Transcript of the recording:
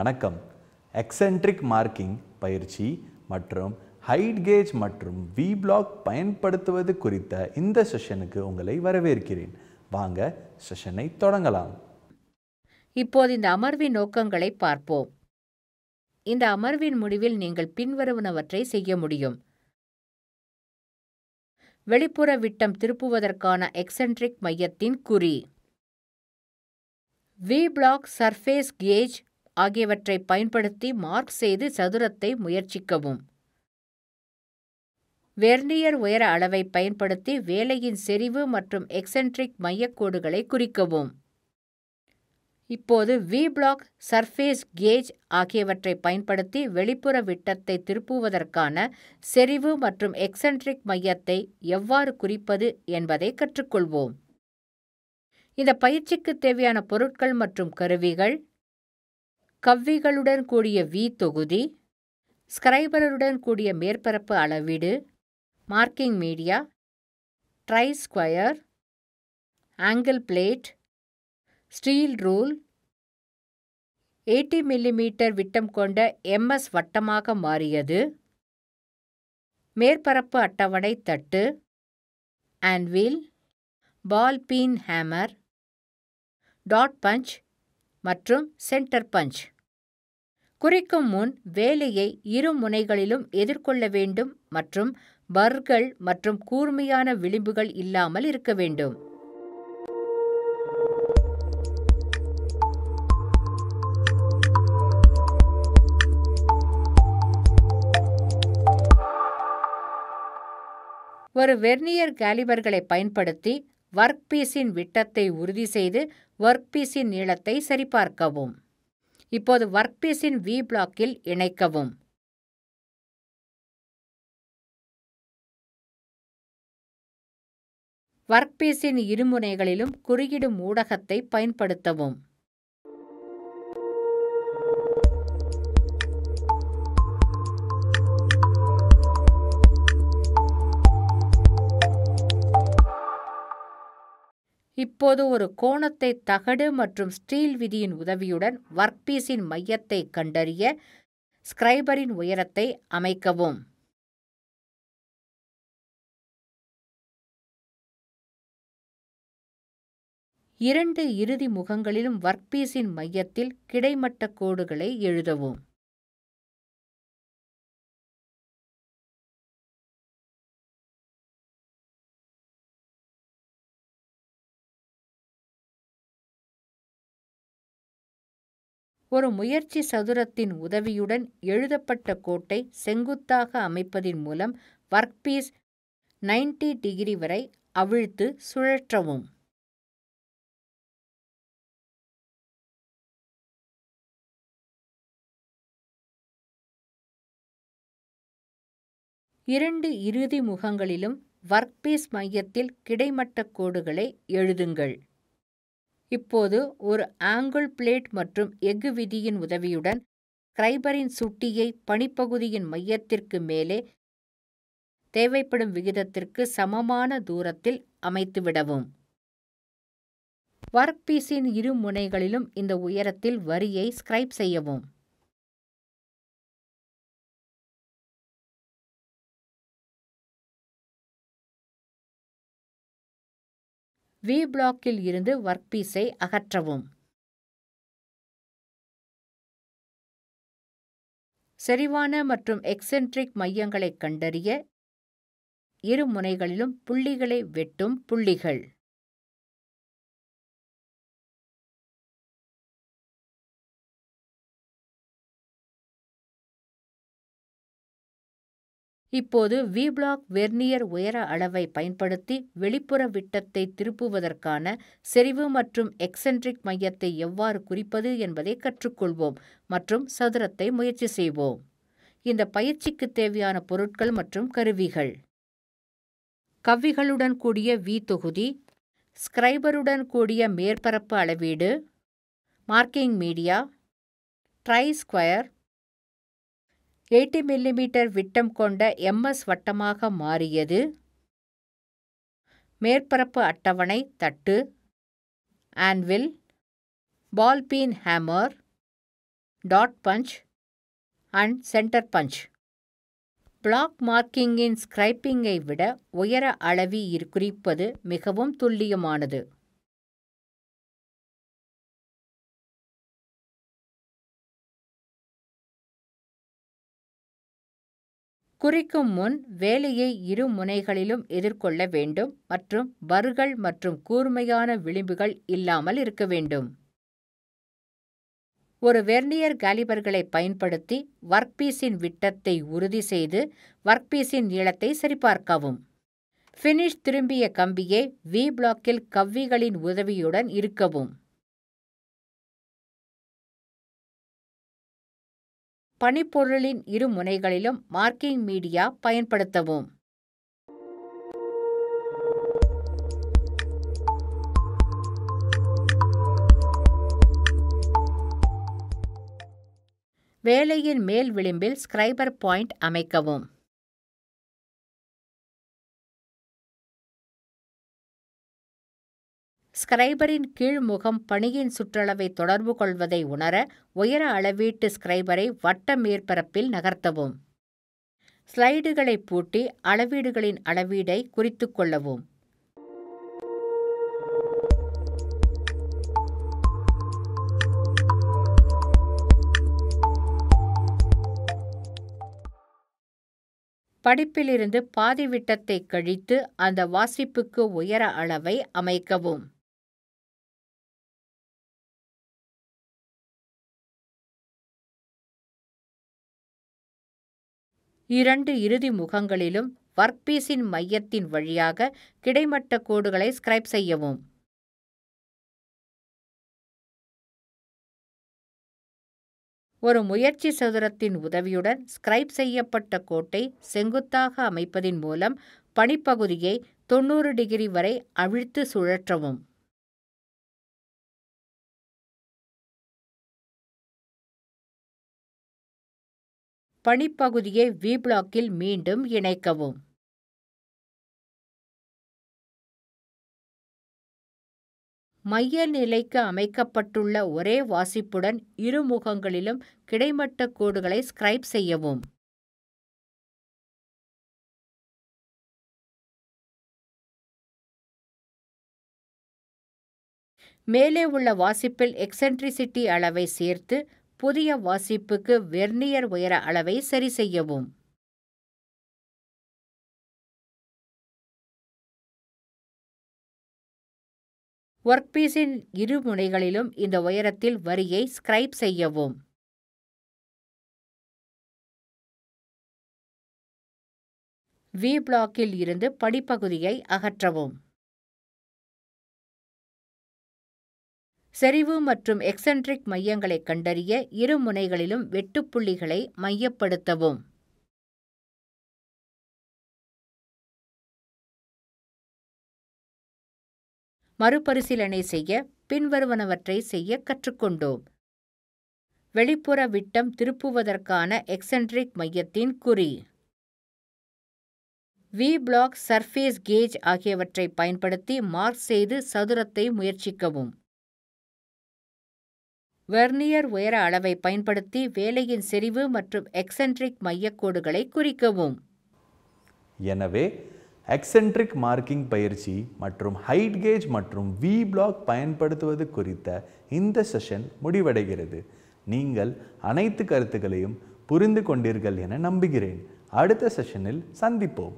வணக்கம். Eccentric marking பயிற்சி மற்றும் ஹைட் கேஜ் மற்றும் வி பிளாக் பயன்படுத்துவது குறித்த இந்த செஷனுக்கு உங்களை வரவேற்கிறேன். வாங்க செஷனை தொடங்கலாம். இப்போது இந்த அமர்வின் நோக்கங்களை பார்ப்போம். இந்த அமர்வின் முடிவில் நீங்கள் பின்வருவனவற்றை செய்ய முடியும். வெளிப்புற விட்டம் திருப்புவதற்கான எக்ஸென்ட்ரிக் மையத்தின் குறி, வி பிளாக், சர்ஃபேஸ் கேஜ் ஆகியவற்றை பயன்படுத்தி மார்க் செய்து சதுரத்தை முயற்சிக்கவும். வெர்னியர் உயர அளவை பயன்படுத்தி வேலையின் செறிவு மற்றும் எக்ஸென்ட்ரிக் மையக்கோடுகளை குறிக்கவும். இப்போது வி பிளாக், சர்ஃபேஸ் கேஜ் ஆகியவற்றை பயன்படுத்தி வெளிப்புற விட்டத்தை திருப்புவதற்கான செறிவு மற்றும் எக்ஸென்ட்ரிக் மையத்தை எவ்வாறு குறிப்பது என்பதை கற்றுக்கொள்வோம். இந்த பயிற்சிக்கு தேவையான பொருட்கள் மற்றும் கருவிகள்: கவ்விகளுடன் கூடிய வி தொகுதி, ஸ்கிரைபருடன் கூடிய மேற்பரப்பு அளவீடு, marking media, try square, angle plate, steel rule, 80 mm விட்டம் கொண்ட MS வட்டமாக மாறியது, மேற்பரப்பு அட்டவணை தட்டு, anvil, ball peen hammer, dot punch மற்றும் சென்டர் பஞ்ச். குறிக்கும் முன் வேலையை இரு முனைகளிலும் எதிர்கொள்ள வேண்டும் மற்றும் பர்கள் மற்றும் கூர்மையான விளிம்புகள் இல்லாமல் இருக்க வேண்டும். ஒரு வெர்னியர் கேலிபர்களை பயன்படுத்தி ஒர்க் பீஸின் விட்டத்தை உறுதி செய்து ஒர்க் பீஸின் நீளத்தை சரிபார்க்கவும். இப்போது ஒர்க் பீஸின் வி பிளாக்கில் இணைக்கவும். ஒர்க் பீஸின் இருமுனைகளிலும் குறியிடும் ஊடகத்தை பயன்படுத்தவும். இப்போது ஒரு கோணத்தை தகடு மற்றும் ஸ்டீல் விதியின் உதவியுடன் ஒர்க் பீஸின் மையத்தை கண்டறிய ஸ்கிரைபரின் உயரத்தை அமைக்கவும். இரண்டு இறுதி முகங்களிலும் ஒர்க் பீஸின் மையத்தில் கிடைமட்ட கோடுகளை எழுதவும். ஒரு முயற்சி சதுரத்தின் உதவியுடன் எழுதப்பட்ட கோட்டை செங்குத்தாக அமைப்பதின் மூலம் ஒர்க் பீஸ் 90 டிகிரி வரை அவிழ்த்து சுழற்றவும். இரண்டு இறுதி முகங்களிலும் ஒர்க் பீஸ் மையத்தில் கிடைமட்ட கோடுகளை எழுதுங்கள். இப்போது ஒரு ஆங்கிள் பிளேட் மற்றும் எஃகு விதியின் உதவியுடன் ஸ்கிரைபரின் சுட்டியை பணிப்பகுதியின் மையத்திற்கு மேலே தேவைப்படும் விகிதத்திற்கு சமமான தூரத்தில் அமைத்துவிடவும். ஒர்க் பீஸின் இரு முனைகளிலும் இந்த உயரத்தில் வரியை ஸ்கிரைப் செய்யவும். வி பிளாக்கில் இருந்து ஒர்க் பீஸை அகற்றவும். செறிவான மற்றும் எக்ஸென்ட்ரிக் மையங்களை கண்டறிய இரு முனைகளிலும் புள்ளிகளை வெட்டும் புள்ளிகள். இப்போது வி பிளாக் வெர்னியர் உயர அளவை பயன்படுத்தி வெளிப்புற விட்டத்தை திருப்புவதற்கான செறிவு மற்றும் எக்ஸென்ட்ரிக் மையத்தை எவ்வாறு குறிப்பது என்பதை கற்றுக்கொள்வோம் மற்றும் சதுரத்தை முயற்சி செய்வோம். இந்த பயிற்சிக்கு தேவையான பொருட்கள் மற்றும் கருவிகள்: கவ்விகளுடன் கூடிய வி தொகுதி, ஸ்கிரைபருடன் கூடிய மேற்பரப்பு அளவீடு, marking media, try square, 80 mm விட்டம் கொண்ட MS வட்டமாக மாறியது, மேற்பரப்பு அட்டவணை தட்டு, anvil, ball peen hammer, dot punch and centre punch. Block மார்க்கிங்கின் ஸ்கிரைப்பிங்கை விட உயர அளவி குறிப்பது மிகவும் துல்லியமானது. குறிக்கும் முன் வேலையை இரு முனைகளிலும் எதிர்கொள்ள வேண்டும் மற்றும் பர்கள் மற்றும் கூர்மையான விளிம்புகள் இல்லாமல் இருக்க வேண்டும். ஒரு வெர்னியர் காலிபர்களை பயன்படுத்தி ஒர்க்பீஸின் விட்டத்தை உறுதி செய்து ஒர்க்பீஸின் நீளத்தை சரிபார்க்கவும். ஃபினிஷ் திரும்பிய கம்பியை வி பிளாக்கில் கவ்விகளின் உதவியுடன் இறுக்கவும். பனிப்பொருளின் இரு முனைகளிலும் மார்க்கிங் மீடியா பயன்படுத்தவும். வேலையின் மேல் விளிம்பில் ஸ்கிரைபர் பாயிண்ட் அமைக்கவும். ஸ்கிரைபரின் கீழ்முகம் பணியின் சுற்றளவை தொடர்பு கொள்வதை உணர உயர அளவீட்டு ஸ்கிரைபரை வட்ட மேற்பரப்பில் நகர்த்தவும். ஸ்லைடுகளை பூட்டி அளவீடுகளின் அளவீடை குறித்துக் கொள்ளவும். படிப்பிலிருந்து பாதி விட்டத்தை கழித்து அந்த வாசிப்புக்கு உயர அளவை அமைக்கவும். இரண்டு இறுதி முகங்களிலும் ஒர்க்பீஸின் மையத்தின் வழியாக கிடைமட்ட கோடுகளை ஸ்கிரைப் செய்யவும். ஒரு முயற்சி சதுரத்தின் உதவியுடன் ஸ்கிரைப் செய்யப்பட்ட கோட்டை செங்குத்தாக அமைப்பதின் மூலம் பணிப்பகுதியை 90 டிகிரி வரை அவிழ்த்து சுழற்றவும். பணிப்பகுதியை வி பிளாக்கில் மீண்டும் இணைக்கவும். மைய நிலைக்கு அமைக்கப்பட்டுள்ள ஒரே வாசிப்புடன் இரு முகங்களிலும் கிடைமட்ட கோடுகளை ஸ்கிரைப் செய்யவும். மேலே உள்ள வாசிப்பில் எக்ஸென்ட்ரிசிட்டி அளவை சேர்த்து புதிய வாசிப்புக்கு வெர்னியர் உயர அளவை சரி செய்யவும். ஒர்க்பீஸின் இரு முனைகளிலும் இந்த உயரத்தில் வரியை ஸ்கிரைப் செய்யவும். வி பிளாக்கில் இருந்து படிப்பகுதியை அகற்றவும். செறிவு மற்றும் எக்ஸென்ட்ரிக் மையங்களை கண்டறிய இரு முனைகளிலும் வெட்டுப்புள்ளிகளை மையப்படுத்தவும். மறுபரிசீலனை செய்ய பின்வருவனவற்றை செய்ய கற்றுக்கொண்டோம். வெளிப்புற விட்டம் திருப்புவதற்கான எக்ஸென்ட்ரிக் மையத்தின் குறி, வி பிளாக் சர்ஃபேஸ் கேஜ் ஆகியவற்றை பயன்படுத்தி மார்க் செய்து சதுரத்தை முயற்சிக்கவும். வெர்னியர் உயர அளவை பயன்படுத்தி வேலையின் செறிவு மற்றும் எக்ஸென்ட்ரிக் மையக்கோடுகளை குறிக்கவும். எனவே எக்ஸென்ட்ரிக் மார்க்கிங் பயிற்சி மற்றும் ஹைட் கேஜ் மற்றும் வி பிளாக் பயன்படுத்துவது குறித்த இந்த செஷன் முடிவடைகிறது. நீங்கள் அனைத்து கருத்துக்களையும் புரிந்து கொண்டீர்கள் என நம்புகிறேன். அடுத்த செஷனில் சந்திப்போம்.